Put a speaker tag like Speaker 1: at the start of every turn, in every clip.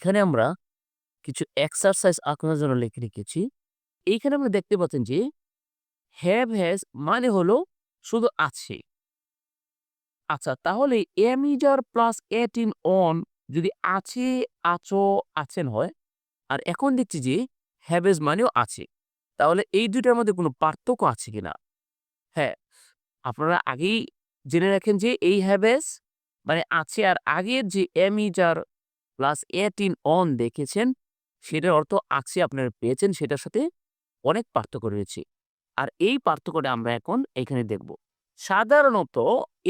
Speaker 1: এখানে আমরা কিছু এক্সারসাইজ আপনার জন্য লিখে রেখেছি। এইখানে আমরা দেখতে পাচ্ছেন যে হ্যাভ হ্যাজ মানে হলো শুধু আছে। আচ্ছা তাহলে am is are plus at in on যদি আছে, আছো, আছেন হয় আর এখন দেখছি যে have has মানেও আছে। তাহলে এই ২ টার মধ্যে কোনো পার্থক্য আছে কিনা? হ্যাঁ, আপনারা আগেই জেনে রাখেন যে এই have has মানে আছে আর আগের যে am is are plus at in on দেখেছেন সেটার অর্থ আছে আপনারা পেয়েছেন সেটার সাথে অনেক পার্থক্য রয়েছে। আর এই পার্থক্যটা আমরা এখন এখানে দেখব। সাধারণত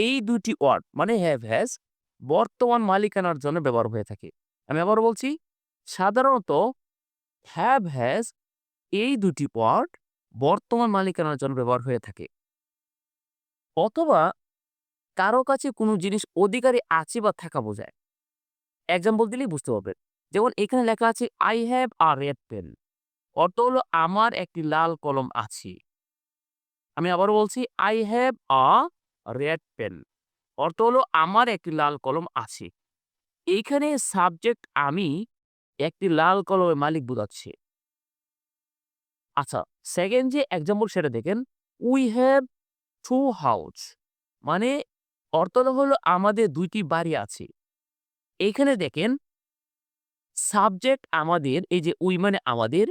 Speaker 1: এই ২ টি ওয়ার্ড মানে হ্যাভ হ্যাজ বর্তমান মালিকানার জন্য ব্যবহার হয়ে থাকে। আমি আবার বলছি, সাধারণত হ্যাভ হ্যাজ এই ২ টি ওয়ার্ড বর্তমান মালিকানার জন্য ব্যবহার হয়ে থাকে। অথবা কারো কাছে কোনো জিনিস অধিকারী আছে বা থাকা বোঝায়। এক্সাম্পল দিলেই বুঝতে পারবেন। যেমন এখানে লেখা আছে I have a red pen অর্থ হলো আমার একটি লাল কলম আছে। আমি আবারও বলছি I have a red pen অর্থ হলো আমার একটি লাল কলম আছে। এইখানে সাবজেক্ট আমি একটি লাল কলমের মালিক বোঝাচ্ছে। আচ্ছা, সেকেন্ড যে এক্সাম্পল সেটা দেখেন We have two house মানে অর্থটা হলো আমাদের ২ টি বাড়ি আছে। এইখানে দেখেন সাবজেক্ট আমাদের এই যে উই মানে আমাদের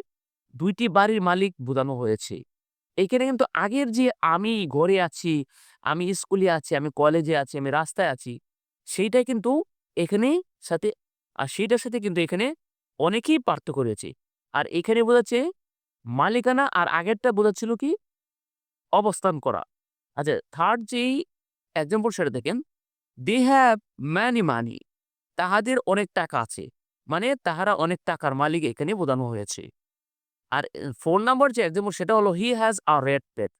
Speaker 1: ২ টি বাড়ির মালিক বোঝানো হয়েছে। এইখানে কিন্তু আগের যে আমি ঘরে আছি, আমি স্কুলে আছি, আমি কলেজে আছি, আমি রাস্তায় আছি, সেইটাই কিন্তু এখানে সাথে সেইটার সাথে কিন্তু এখানে অনেকই পার্থক্য রয়েছে। আর এখানে বোঝাচ্ছে মালিকানা আর আগেরটা বোঝাচ্ছিল কি? অবস্থান করা। আচ্ছা, থার্ড যেই এক্সাম্পল সেটা দেখেন, "They have many money" তাহাদের অনেক টাকা আছে। মানে তাহারা অনেক টাকার মালিক এখানে বোঝানো হয়েছে। আর ৪ নাম্বার যে এক্সাম্পল সেটা হলো, "He has a red pet"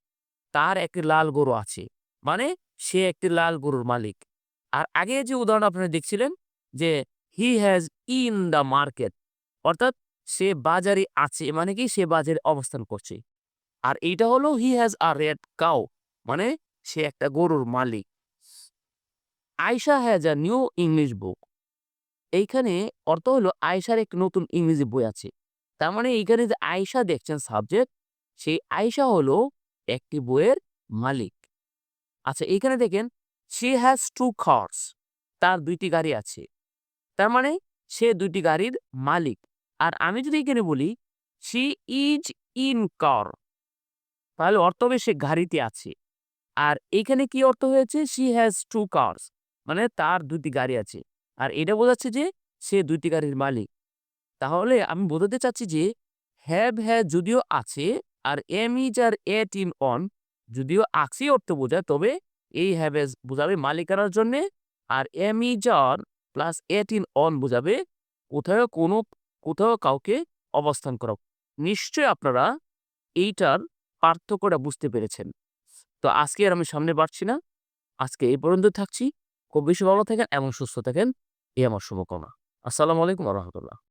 Speaker 1: তার একটি লাল গরু আছে। মানে সে একটি লাল গরুর মালিক। আর আগে যে উদাহরণ আপনারা দেখছিলেন যে, "He has in the market" অর্থাৎ সে বাজারে আছে মানে কি সে বাজারে অবস্থান করছে। আর এইটা হলো, "He has a red cow" মানে সে একটা গরুর মালিক। "Aisha has a new English book" এইখানে অর্থ হলো আয়েশার একটি নতুন ইংরেজি বই আছে। তার মানে এইখানে যে আয়েশা দেখছেন সাবজেক্ট, সেই আয়েশা হলো একটি বইয়ের মালিক। আচ্ছা এইখানে দেখেন she has 2 cars তার ২ টি গাড়ি আছে। তার মানে সে ২ টি গাড়ির মালিক। আর আমি যদি এখানে বলি she is in car তাহলে অর্থ হবে সে গাড়িতে আছে। আর এইখানে কি অর্থ হয়েছে? she has 2 cars মানে তার ২ টি গাড়ি আছে। আর এটা বোঝাচ্ছে যে সে ২ টি গাড়ির মালিক। তাহলে আমি বোঝাতে চাচ্ছি যে হ্যাভ হ্যাজ যদিও আছে আর am is are at in on যদিও আছে অর্থ বোঝায় তবে এই হ্যাভ হ্যাজ বোঝাবে মালিকানার জন্যে আর am is are plus at in on বোঝাবে কোথাও কোথাও কাউকে অবস্থান করা। নিশ্চয়ই আপনারা এইটার পার্থক্যটা বুঝতে পেরেছেন। তো আজকে আর আমি সামনে বাড়ছি না। আজকে এই পর্যন্ত থাকছি। খুব বেশি ভালো থাকেন এবং সুস্থ থাকেন। এই আমার শুভকামনা। আসসালামু আলাইকুম ওয়া রাহমাতুল্লাহ।